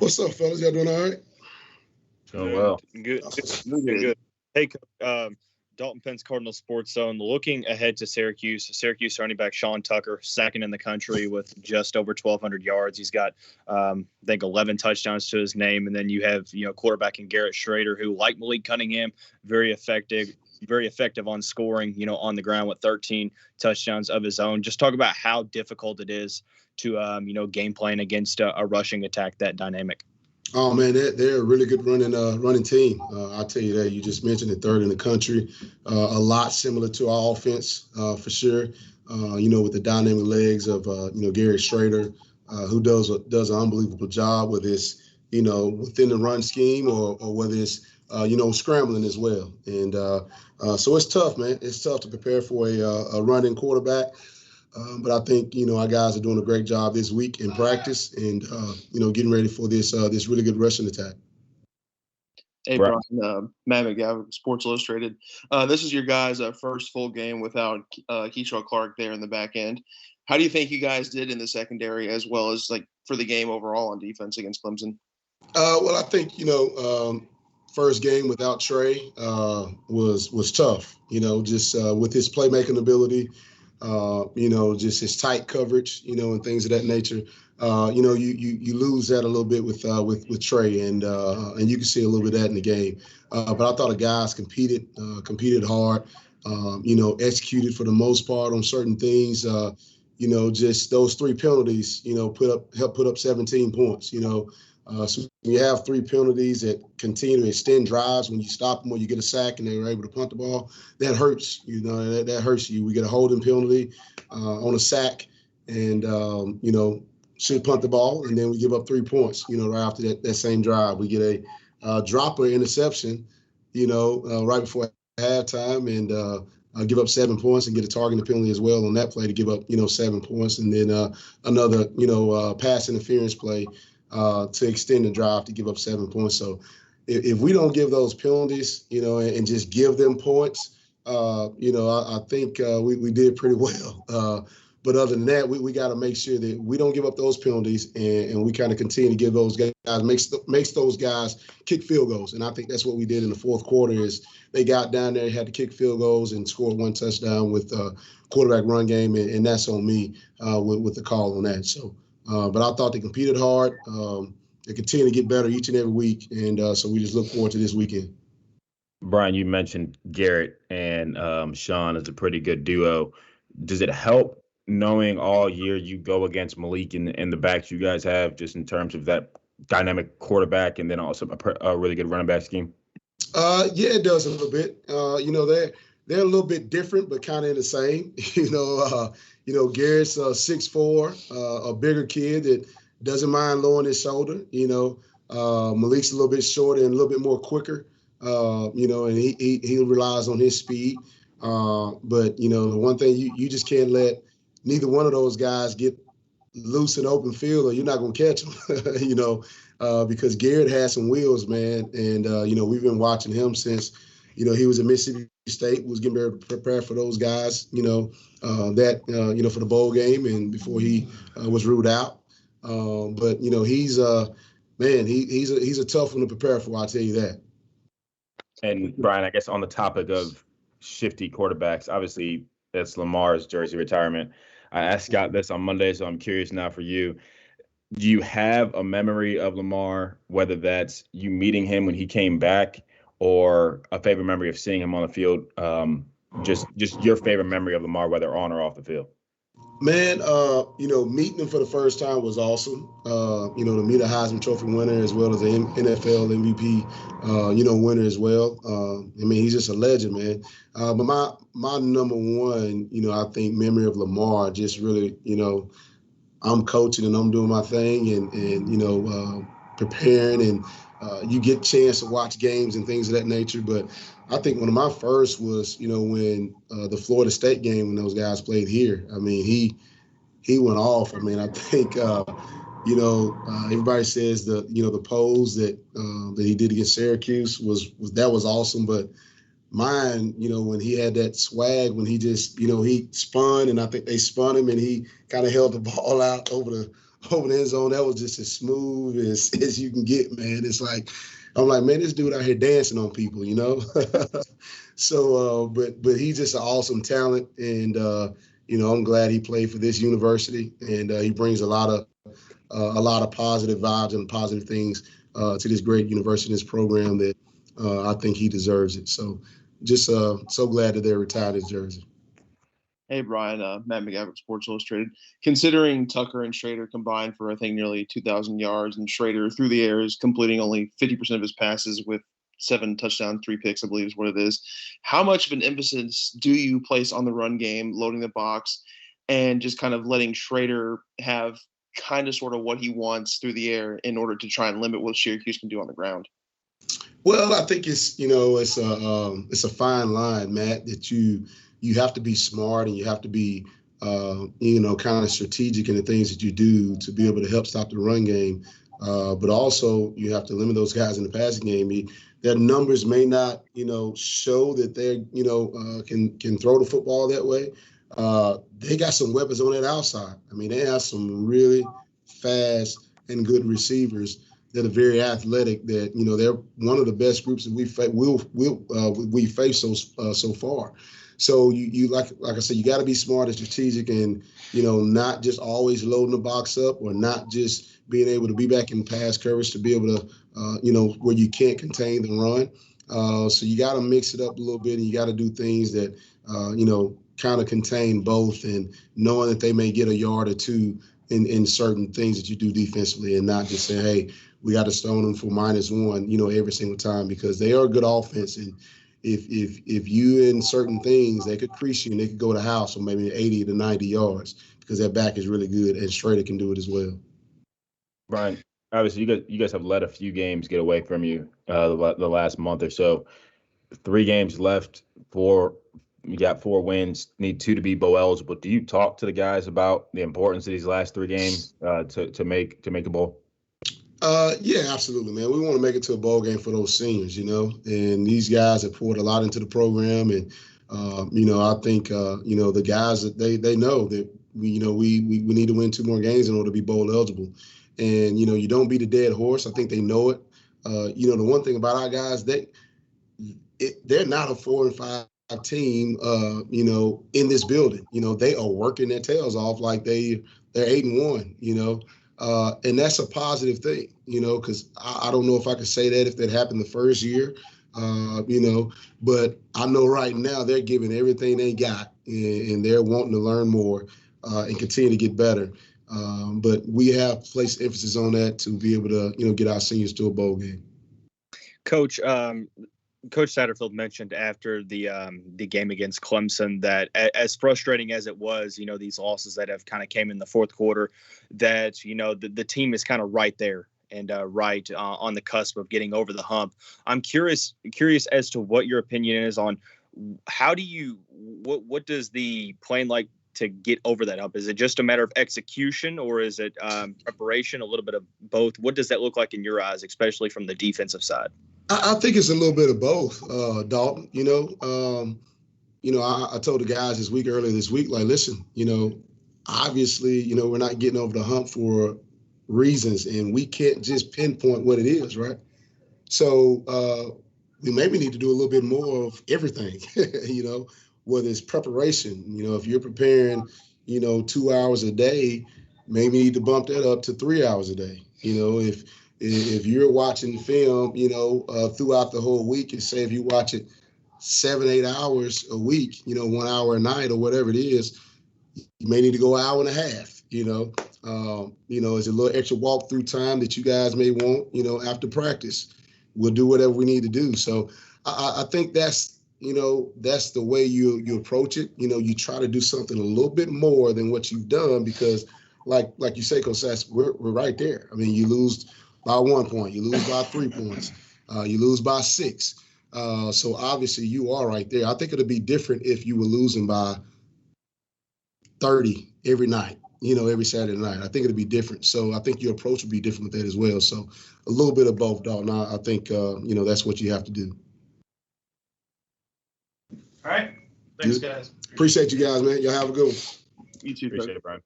What's up, fellas? Y'all doing all right? Doing well. Good. Good. Hey, Dalton Penn's Cardinal Sports Zone. Looking ahead to Syracuse running back Sean Tucker, second in the country with just over 1,200 yards. He's got, I think, 11 touchdowns to his name. And then you have, quarterback in Garrett Schrader, who, like Malik Cunningham, very effective on scoring, on the ground with 13 touchdowns of his own. Just talk about how difficult it is to, game plan against a rushing attack that dynamic. Oh, man, they're a really good running team. I'll tell you that. You just mentioned it, third in the country. A lot similar to our offense, for sure, with the dynamic legs of, Garrett Schrader, who does an unbelievable job with his, within the run scheme or whether it's, scrambling as well. And so it's tough, man. It's tough to prepare for a running quarterback. But I think, our guys are doing a great job this week in practice and, getting ready for this really good rushing attack. Hey, Bryan, Matt McGowan, Sports Illustrated. This is your guys' first full game without Keyshawn Clark there in the back end. How do you think you guys did in the secondary as well as, for the game overall on defense against Clemson? Well, I think, first game without Trey was tough, just with his playmaking ability. Just his tight coverage, and things of that nature. You lose that a little bit with Trey, and you can see a little bit of that in the game. But I thought the guys competed hard, executed for the most part on certain things. Just those three penalties, help put up 17 points. So when you have three penalties that continue to extend drives, when you stop them or you get a sack and they were able to punt the ball, that hurts. That hurts you. We get a holding penalty on a sack and, should punt the ball, and then we give up 3 points, right after that same drive. We get a dropper interception, right before halftime and give up 7 points and get a targeting penalty as well on that play to give up, 7 points. And then another, pass interference play to extend the drive to give up 7 points. So if we don't give those penalties, and just give them points, I think we did pretty well. But other than that, we got to make sure that we don't give up those penalties and we kind of continue to give those guys, makes those guys kick field goals. And I think that's what we did in the fourth quarter is they got down there, had to kick field goals and scored one touchdown with quarterback run game. And that's on me with the call on that. So, but I thought they competed hard. They continue to get better each and every week. And so we just look forward to this weekend. Bryan, you mentioned Garrett and Sean as a pretty good duo. Does it help knowing all year you go against Malik and the backs you guys have just in terms of that dynamic quarterback and then also a really good running back scheme? Yeah, it does a little bit. They're a little bit different, but kind of in the same. Garrett's 6'4", a bigger kid that doesn't mind lowering his shoulder. Malik's a little bit shorter and a little bit more quicker. And he relies on his speed. But the one thing you just can't let neither one of those guys get loose in open field or you're not going to catch them, because Garrett has some wheels, man. And, we've been watching him since, he was at Mississippi State, was getting ready to prepare for those guys, for the bowl game and before he was ruled out. But, he's a tough one to prepare for, I'll tell you that. And, Bryan, I guess on the topic of shifty quarterbacks, obviously that's Lamar's jersey retirement. I asked Scott this on Monday, so I'm curious now for you. Do you have a memory of Lamar, whether that's you meeting him when he came back or a favorite memory of seeing him on the field? Just your favorite memory of Lamar, whether on or off the field. Man, meeting him for the first time was awesome. To meet a Heisman Trophy winner as well as an NFL MVP, winner as well. He's just a legend, man. But my number one, I think memory of Lamar, just really, I'm coaching and I'm doing my thing and preparing and you get a chance to watch games and things of that nature. But I think one of my first was, when the Florida State game when those guys played here. He went off. I think, everybody says the pose that he did against Syracuse was awesome. But mine, when he had that swag, when he just, he spun and I think they spun him and he kind of held the ball out over over the end zone. That was just as smooth as you can get, man. It's like, I'm like, man, this dude out here dancing on people, you know? So, but he's just an awesome talent. And, you know, I'm glad he played for this university. And he brings a lot of positive vibes and positive things to this great university, this program that I think he deserves it. So just so glad that they retired his jersey. Hey, Bryan, Matt McGavick, Sports Illustrated. Considering Tucker and Schrader combined for, I think, nearly 2,000 yards, and Schrader through the air is completing only 50% of his passes with 7 touchdowns, 3 picks, I believe is what it is. How much of an emphasis do you place on the run game, loading the box, and just kind of letting Schrader have kind of sort of what he wants through the air in order to try and limit what Syracuse can do on the ground? Well, I think it's a fine line, Matt, that you have to be smart and you have to be kind of strategic in the things that you do to be able to help stop the run game. But also you have to limit those guys in the passing game. Their numbers may not, show that they, can throw the football that way. They got some weapons on that outside. I mean, they have some really fast and good receivers that are very athletic. That they're one of the best groups that we face so far. So you like I said, you got to be smart and strategic, and not just always loading the box up, or not just being able to be back in pass coverage to be able to where you can't contain the run. So you got to mix it up a little bit, and you got to do things that kind of contain both, and knowing that they may get a yard or two in certain things that you do defensively, and not just say, hey, we got to stone them for -1, every single time, because they are a good offense. And if you in certain things, they could crease you and they could go to house for maybe 80 to 90 yards because their back is really good, and Schrader can do it as well. Bryan, obviously you guys have let a few games get away from you the last month or so. 3 games left, you got 4 wins, need 2 to be bowl eligible. Do you talk to the guys about the importance of these last 3 games to make a bowl? Yeah, absolutely, man. We want to make it to a bowl game for those seniors, and these guys have poured a lot into the program. And, I think, the guys that they know that we need to win 2 more games in order to be bowl eligible. And, you don't beat a dead horse. I think they know it. The one thing about our guys, they're not a 4 and 5 team, in this building. They are working their tails off like they're 8-1, and that's a positive thing, because I don't know if I could say that if that happened the first year, but I know right now they're giving everything they got, and they're wanting to learn more and continue to get better. But we have placed emphasis on that to be able to, get our seniors to a bowl game. Coach Satterfield mentioned after the game against Clemson that as frustrating as it was, these losses that have kind of came in the fourth quarter, that, the team is kind of right there and right on the cusp of getting over the hump. I'm curious as to what your opinion is on what does the plan like to get over that hump? Is it just a matter of execution, or is it preparation, a little bit of both? What does that look like in your eyes, especially from the defensive side? I think it's a little bit of both, Dalton. I told the guys earlier this week, like, listen, obviously, we're not getting over the hump for reasons, and we can't just pinpoint what it is, right? So we maybe need to do a little bit more of everything, whether it's preparation. If you're preparing, 2 hours a day, maybe you need to bump that up to 3 hours a day. If you're watching film, throughout the whole week, and say if you watch it 7-8 hours a week, 1 hour a night or whatever it is, you may need to go an hour and a half. It's a little extra walkthrough time that you guys may want, after practice. We'll do whatever we need to do. So I think that's the way you approach it. You try to do something a little bit more than what you've done, because like you say, Coach Sass, we're right there. I mean, you lose by 1 point, you lose by 3 points, you lose by 6. So obviously you are right there. I think it'll be different if you were losing by 30 every night, every Saturday night. I think it'll be different. So I think your approach will be different with that as well. So a little bit of both, Dalton. I think, that's what you have to do. All right. Thanks, guys. Appreciate you guys, man. Y'all have a good one. You too, Appreciate it, Bryan.